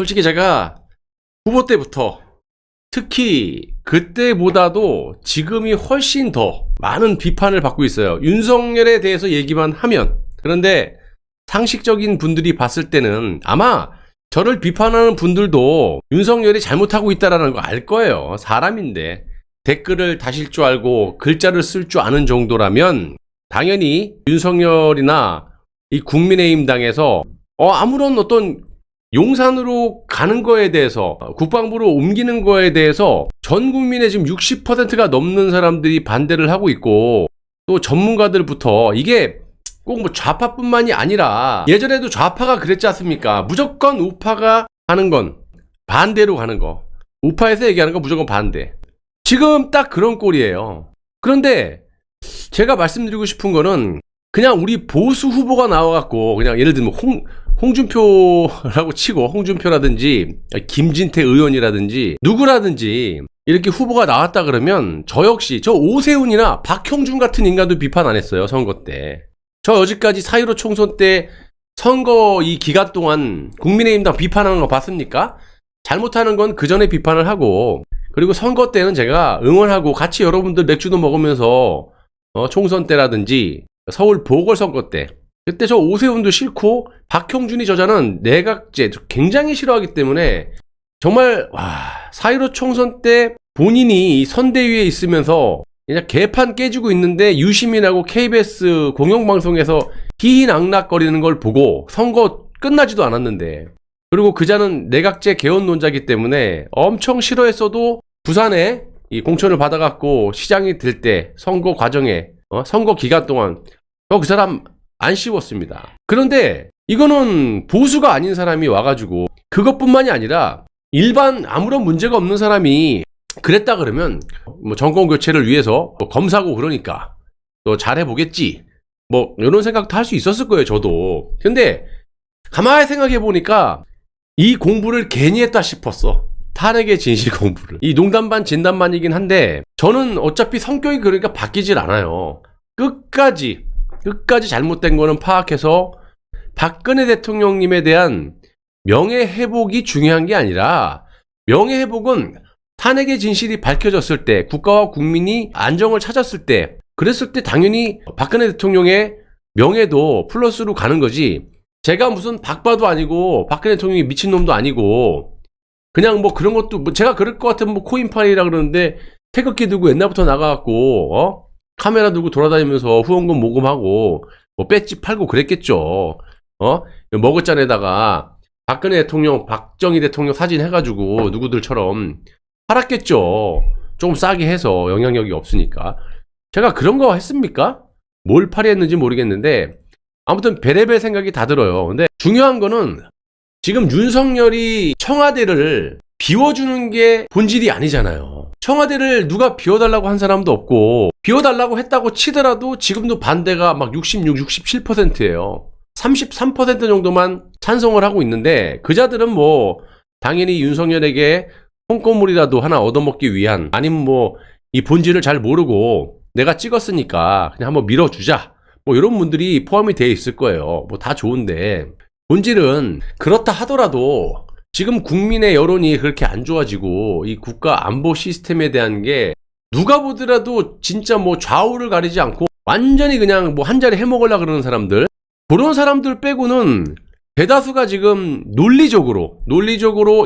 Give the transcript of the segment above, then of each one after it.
솔직히 제가 후보 때부터 특히 그때보다도 지금이 훨씬 더 많은 비판을 받고 있어요. 윤석열에 대해서 얘기만 하면. 그런데 상식적인 분들이 봤을 때는 아마 저를 비판하는 분들도 윤석열이 잘못하고 있다는 거 알 거예요. 사람인데 댓글을 다실 줄 알고 글자를 쓸 줄 아는 정도라면 당연히 윤석열이나 이 국민의힘 당에서 아무런 어떤 용산으로 가는 거에 대해서, 국방부로 옮기는 거에 대해서 전 국민의 지금 60%가 넘는 사람들이 반대를 하고 있고, 또 전문가들부터 이게 꼭 뭐 좌파뿐만이 아니라 예전에도 좌파가 그랬지 않습니까? 무조건 우파가 하는 건 반대로 가는 거, 우파에서 얘기하는 건 무조건 반대. 지금 딱 그런 꼴이에요. 그런데 제가 말씀드리고 싶은 거는 그냥 우리 보수 후보가 나와갖고 그냥 예를 들면 홍준표라고 치고, 홍준표라든지 김진태 의원이라든지 누구라든지 이렇게 후보가 나왔다 그러면 저 역시 저 오세훈이나 박형준 같은 인간도 비판 안 했어요. 선거 때. 저 여지까지 4.15 총선 때 선거 이 기간 동안 국민의힘당 비판하는 거 봤습니까? 잘못하는 건 그 전에 비판을 하고, 그리고 선거 때는 제가 응원하고 같이 여러분들 맥주도 먹으면서 총선 때라든지 서울 보궐선거 때 그때 저 오세훈도 싫고 박형준이 저자는 내각제 굉장히 싫어하기 때문에 정말 4.15 총선 때 본인이 선대위에 있으면서 그냥 개판 깨지고 있는데 유시민하고 KBS 공영방송에서 희희낙낙거리는 걸 보고 선거 끝나지도 않았는데, 그리고 그자는 내각제 개헌론자이기 때문에 엄청 싫어했어도 부산에 이 공천을 받아갖고 시장이 될 때 선거 과정에 선거 기간 동안 그 사람 안 씌웠습니다. 그런데 이거는 보수가 아닌 사람이 와가지고 그것뿐만이 아니라 일반 아무런 문제가 없는 사람이 그랬다 그러면 뭐 정권 교체를 위해서 뭐 검사고 그러니까 또 잘해보겠지 뭐 이런 생각도 할 수 있었을 거예요. 저도. 근데 가만히 생각해 보니까 이 공부를 괜히 했다 싶었어. 탄핵의 진실 공부를. 이 농담반 진담반이긴 한데 저는 어차피 성격이 그러니까 바뀌질 않아요. 끝까지 잘못된 거는 파악해서 박근혜 대통령님에 대한 명예회복이 중요한 게 아니라, 명예회복은 탄핵의 진실이 밝혀졌을 때, 국가와 국민이 안정을 찾았을 때, 그랬을 때 당연히 박근혜 대통령의 명예도 플러스로 가는 거지, 제가 무슨 박바도 아니고 박근혜 대통령이 미친놈도 아니고 그냥 뭐 그런 것도 뭐 제가 그럴 것 같으면 뭐 코인파이라 그러는데 태극기 들고 옛날부터 나가갖고 카메라 들고 돌아다니면서 후원금 모금하고 뭐 배지 팔고 그랬겠죠. 머그잔에다가 박근혜 대통령, 박정희 대통령 사진 해가지고 누구들처럼 팔았겠죠. 조금 싸게 해서 영향력이 없으니까. 제가 그런 거 했습니까? 뭘 팔이했는지 모르겠는데 아무튼 베레벨 생각이 다 들어요. 근데 중요한 거는 지금 윤석열이 청와대를 비워주는 게 본질이 아니잖아요. 청와대를 누가 비워달라고 한 사람도 없고, 비워달라고 했다고 치더라도 지금도 반대가 막 66, 67%예요. 33% 정도만 찬성을 하고 있는데 그자들은 뭐 당연히 윤석열에게 홍콩물이라도 하나 얻어먹기 위한, 아니면 뭐 이 본질을 잘 모르고 내가 찍었으니까 그냥 한번 밀어주자, 뭐 이런 분들이 포함이 되어 있을 거예요. 뭐 다 좋은데 본질은 그렇다 하더라도 지금 국민의 여론이 그렇게 안 좋아지고 이 국가 안보 시스템에 대한 게 누가 보더라도 진짜 뭐 좌우를 가리지 않고 완전히 그냥 뭐 한 자리 해먹으려고 그러는 사람들, 그런 사람들 빼고는 대다수가 지금 논리적으로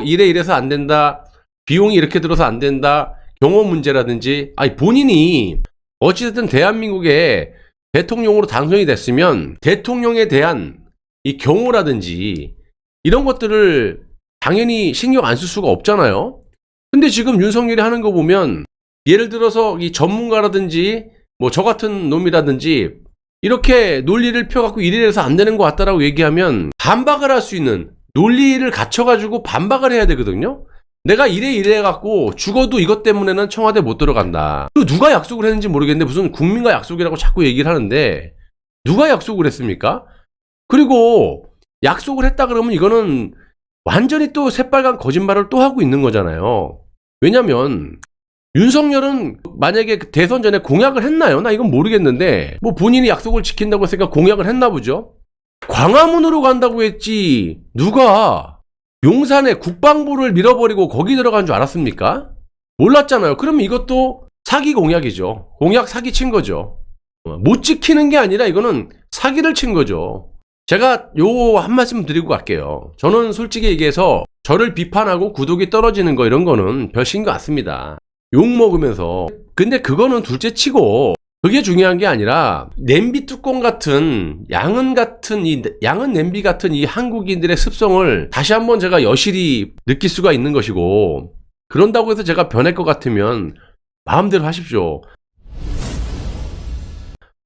이래서 안 된다, 비용이 이렇게 들어서 안 된다, 경호 문제라든지, 본인이 어찌됐든 대한민국의 대통령으로 당선이 됐으면 대통령에 대한 이 경호라든지 이런 것들을 당연히 신경 안 쓸 수가 없잖아요. 근데 지금 윤석열이 하는 거 보면 예를 들어서 이 전문가라든지 뭐 저 같은 놈이라든지 이렇게 논리를 펴갖고 이래서 안 되는 것 같다라고 얘기하면 반박을 할 수 있는 논리를 갖춰가지고 반박을 해야 되거든요. 내가 이래갖고 죽어도 이것 때문에는 청와대 못 들어간다. 또 누가 약속을 했는지 모르겠는데 무슨 국민과 약속이라고 자꾸 얘기를 하는데 누가 약속을 했습니까? 그리고 약속을 했다 그러면 이거는 완전히 또 새빨간 거짓말을 또 하고 있는 거잖아요. 왜냐면 윤석열은 만약에 대선 전에 공약을 했나요? 나 이건 모르겠는데 뭐 본인이 약속을 지킨다고 했으니까 공약을 했나 보죠. 광화문으로 간다고 했지 누가 용산에 국방부를 밀어버리고 거기 들어간 줄 알았습니까? 몰랐잖아요. 그러면 이것도 사기 공약이죠. 공약 사기 친 거죠. 못 지키는 게 아니라 이거는 사기를 친 거죠. 제가 요 한 말씀 드리고 갈게요. 저는 솔직히 얘기해서 저를 비판하고 구독이 떨어지는 거 이런 거는 별 신경 안 씁니다. 욕 먹으면서. 근데 그거는 둘째 치고 그게 중요한 게 아니라 냄비 뚜껑 같은 양은 냄비 같은 이 한국인들의 습성을 다시 한번 제가 여실히 느낄 수가 있는 것이고, 그런다고 해서 제가 변할 것 같으면 마음대로 하십시오.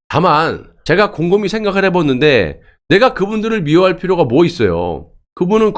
다만 제가 곰곰이 생각을 해봤는데 내가 그분들을 미워할 필요가 뭐 있어요. 그분은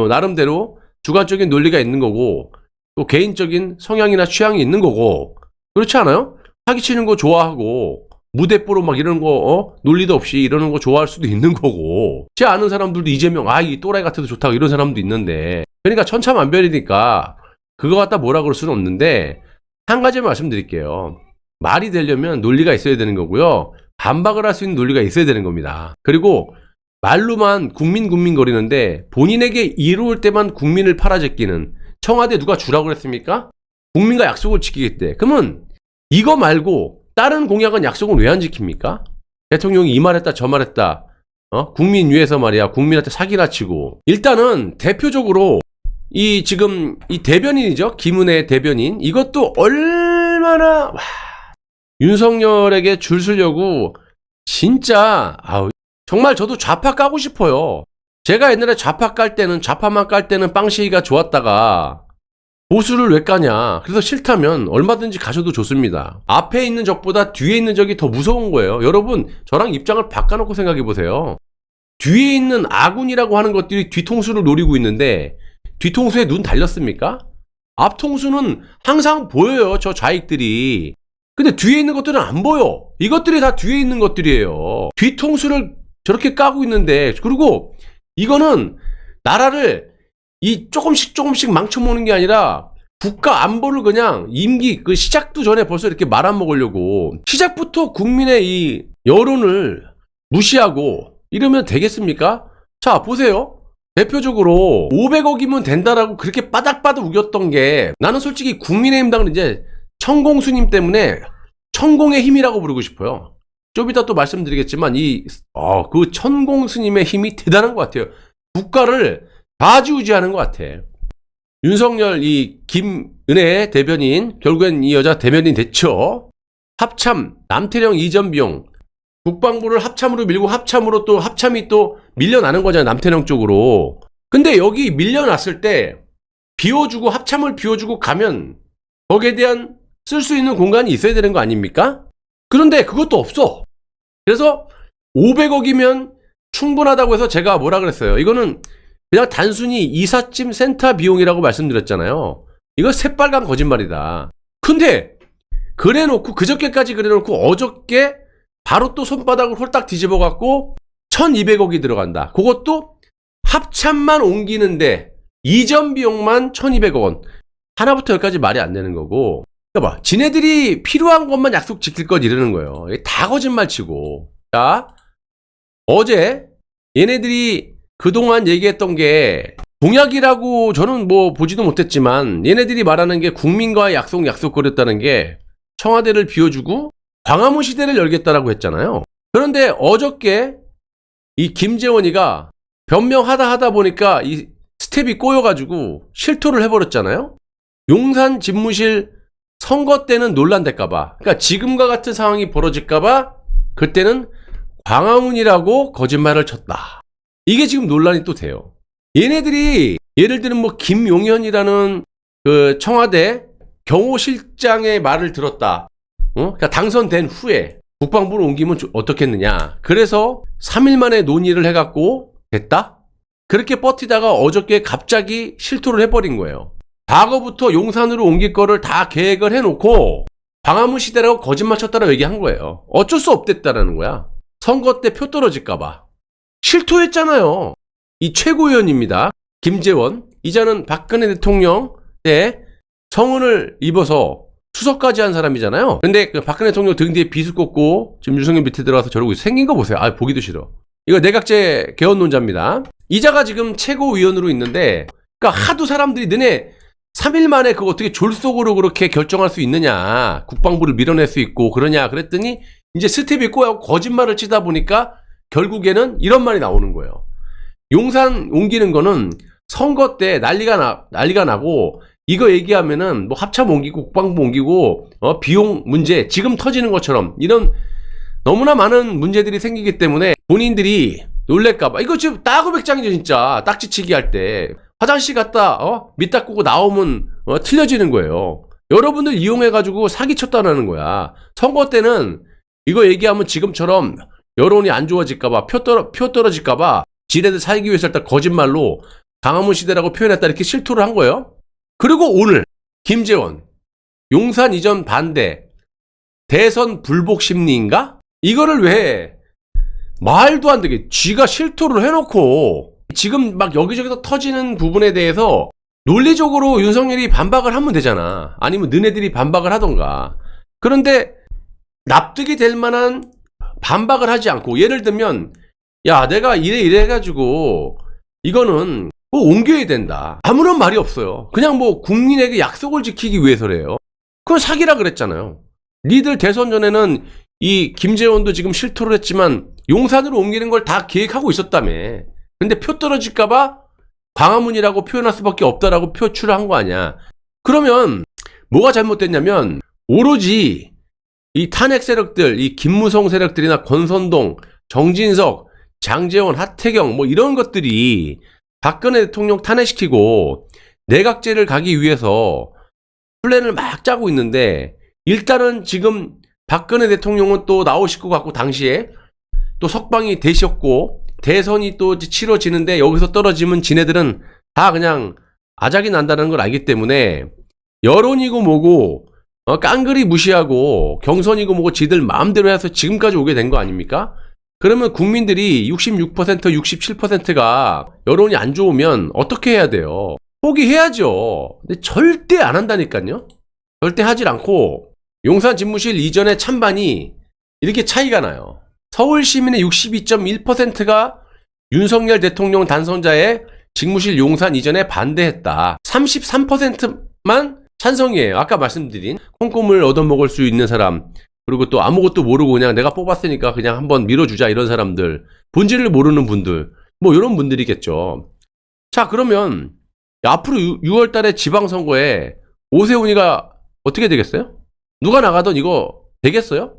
나름대로 주관적인 논리가 있는 거고 또 개인적인 성향이나 취향이 있는 거고, 그렇지 않아요? 사기치는 거 좋아하고 무대뽀로 막 이러는 거 논리도 없이 이러는 거 좋아할 수도 있는 거고, 제 아는 사람들도 이재명 이 또라이 같아도 좋다고 이런 사람도 있는데, 그러니까 천차만별이니까 그거 갖다 뭐라 그럴 수는 없는데, 한 가지 말씀드릴게요. 말이 되려면 논리가 있어야 되는 거고요. 반박을 할 수 있는 논리가 있어야 되는 겁니다. 그리고 말로만 국민 거리는데 본인에게 이로울 때만 국민을 팔아제끼는, 청와대 누가 주라고 그랬습니까? 국민과 약속을 지키겠대. 그러면 이거 말고 다른 공약은 약속은 왜 안 지킵니까? 대통령이 이 말했다 저 말했다 국민 위해서 말이야 국민한테 사기나 치고. 일단은 대표적으로 지금 이 대변인이죠. 김은혜 대변인, 이것도 얼마나 윤석열에게 줄 서려고 진짜 정말 저도 좌파 까고 싶어요. 제가 옛날에 좌파만 깔 때는 빵시기가 좋았다가 보수를 왜 까냐. 그래서 싫다면 얼마든지 가셔도 좋습니다. 앞에 있는 적보다 뒤에 있는 적이 더 무서운 거예요. 여러분 저랑 입장을 바꿔놓고 생각해 보세요. 뒤에 있는 아군이라고 하는 것들이 뒤통수를 노리고 있는데 뒤통수에 눈 달렸습니까? 앞통수는 항상 보여요. 저 좌익들이. 근데 뒤에 있는 것들은 안 보여. 이것들이 다 뒤에 있는 것들이에요. 뒤통수를 저렇게 까고 있는데, 그리고 이거는 나라를 조금씩 망쳐먹는 게 아니라 국가 안보를 그냥 임기 시작도 전에 벌써 이렇게 말아먹으려고, 시작부터 국민의 이 여론을 무시하고 이러면 되겠습니까? 자 보세요. 대표적으로 500억이면 된다라고 그렇게 바닥바닥 우겼던 게, 나는 솔직히 국민의힘당은 이제 천공수님 때문에 천공의 힘이라고 부르고 싶어요. 좀 이따 또 말씀드리겠지만 그 천공스님의 힘이 대단한 것 같아요. 국가를 좌지우지하는 것 같아. 윤석열 김은혜 대변인, 결국엔 이 여자 대변인 됐죠. 합참 남태령 이전 비용, 국방부를 합참으로 밀고 합참이 또 밀려나는 거잖아요. 남태령 쪽으로. 근데 여기 밀려났을 때 합참을 비워주고 가면 거기에 대한 쓸 수 있는 공간이 있어야 되는 거 아닙니까? 그런데 그것도 없어. 그래서 500억이면 충분하다고 해서 제가 뭐라 그랬어요. 이거는 그냥 단순히 이삿짐 센터 비용이라고 말씀드렸잖아요. 이거 새빨간 거짓말이다. 근데 그저께까지 그래놓고 어저께 바로 또 손바닥을 홀딱 뒤집어 갖고 1200억이 들어간다. 그것도 합참만 옮기는데 이전 비용만 1200억 원. 하나부터 열까지 말이 안 되는 거고. 봐봐, 지네들이 필요한 것만 약속 지킬 것 이러는 거예요. 다 거짓말 치고. 자, 어제 얘네들이 그동안 얘기했던 게 공약이라고 저는 뭐 보지도 못했지만, 얘네들이 말하는 게 국민과의 약속거렸다는 게 청와대를 비워주고 광화문 시대를 열겠다라고 했잖아요. 그런데 어저께 이 김재원이가 변명하다 보니까 이 스텝이 꼬여가지고 실토를 해버렸잖아요. 용산 집무실 선거 때는 논란될까봐, 그러니까 지금과 같은 상황이 벌어질까봐 그때는 광화문이라고 거짓말을 쳤다. 이게 지금 논란이 또 돼요. 얘네들이 예를 들면 뭐 김용현이라는 그 청와대 경호실장의 말을 들었다. 그러니까 당선된 후에 국방부를 옮기면 어떻겠느냐. 그래서 3일 만에 논의를 해갖고 됐다? 그렇게 버티다가 어저께 갑자기 실토를 해버린 거예요. 과거부터 용산으로 옮길 거를 다 계획을 해놓고 광화문 시대라고 거짓말 쳤다라고 얘기한 거예요. 어쩔 수 없댔다라는 거야. 선거 때 표 떨어질까봐. 실토했잖아요. 이 최고위원입니다. 김재원. 이자는 박근혜 대통령 때 성은을 입어서 수석까지 한 사람이잖아요. 근데 그 박근혜 대통령 등 뒤에 비수 꽂고 지금 윤석열 밑에 들어가서 저러고 있어. 생긴 거 보세요. 보기도 싫어. 이거 내각제 개헌론자입니다. 이자가 지금 최고위원으로 있는데, 그러니까 하도 사람들이 너네 3일 만에 그거 어떻게 졸속으로 그렇게 결정할 수 있느냐, 국방부를 밀어낼 수 있고 그러냐 그랬더니 이제 스텝이 꼬여 거짓말을 치다 보니까 결국에는 이런 말이 나오는 거예요. 용산 옮기는 거는 선거 때 난리가 나고, 이거 얘기하면은 뭐 합참 옮기고 국방부 옮기고 비용 문제 지금 터지는 것처럼 이런 너무나 많은 문제들이 생기기 때문에 본인들이 놀랄까봐, 이거 지금 따구백장이죠. 진짜 딱지치기 할 때 화장실 갔다 밑 닦고 나오면 틀려지는 거예요. 여러분들 이용해가지고 사기쳤다는 거야. 선거 때는 이거 얘기하면 지금처럼 여론이 안 좋아질까봐, 표 떨어질까봐 지네들 살기 위해서 일단 거짓말로 광화문 시대라고 표현했다 이렇게 실토를 한 거예요. 그리고 오늘 김재원 용산 이전 반대, 대선 불복 심리인가? 이거를 왜 말도 안 되게 쥐가 실토를 해놓고 지금 막 여기저기서 터지는 부분에 대해서 논리적으로 윤석열이 반박을 하면 되잖아. 아니면 너네들이 반박을 하던가. 그런데 납득이 될 만한 반박을 하지 않고, 예를 들면 야 내가 이래 해가지고 이거는 뭐 옮겨야 된다, 아무런 말이 없어요. 그냥 뭐 국민에게 약속을 지키기 위해서래요. 그건 사기라 그랬잖아요. 니들 대선 전에는 이 김재원도 지금 실토를 했지만 용산으로 옮기는 걸 다 계획하고 있었다며. 근데 표 떨어질까봐 광화문이라고 표현할 수밖에 없다라고 표출을 한 거 아니야. 그러면 뭐가 잘못됐냐면 오로지 이 탄핵 세력들, 이 김무성 세력들이나 권선동, 정진석, 장제원, 하태경 뭐 이런 것들이 박근혜 대통령 탄핵시키고 내각제를 가기 위해서 플랜을 막 짜고 있는데, 일단은 지금 박근혜 대통령은 또 나오실 것 같고, 당시에 또 석방이 되셨고 대선이 또 치러지는데 여기서 떨어지면 지네들은 다 그냥 아작이 난다는 걸 알기 때문에 여론이고 뭐고 깡그리 무시하고 경선이고 뭐고 지들 마음대로 해서 지금까지 오게 된 거 아닙니까? 그러면 국민들이 66%, 67%가 여론이 안 좋으면 어떻게 해야 돼요? 포기해야죠. 근데 절대 안 한다니까요. 절대 하질 않고 용산 집무실 이전의 찬반이 이렇게 차이가 나요. 서울 시민의 62.1%가 윤석열 대통령 당선자의 직무실 용산 이전에 반대했다. 33%만 찬성이에요. 아까 말씀드린 콩고물 얻어먹을 수 있는 사람, 그리고 또 아무것도 모르고 그냥 내가 뽑았으니까 그냥 한번 밀어주자 이런 사람들, 본질을 모르는 분들, 뭐 이런 분들이겠죠. 자, 그러면 앞으로 6월 달에 지방선거에 오세훈이가 어떻게 되겠어요? 누가 나가던 이거 되겠어요?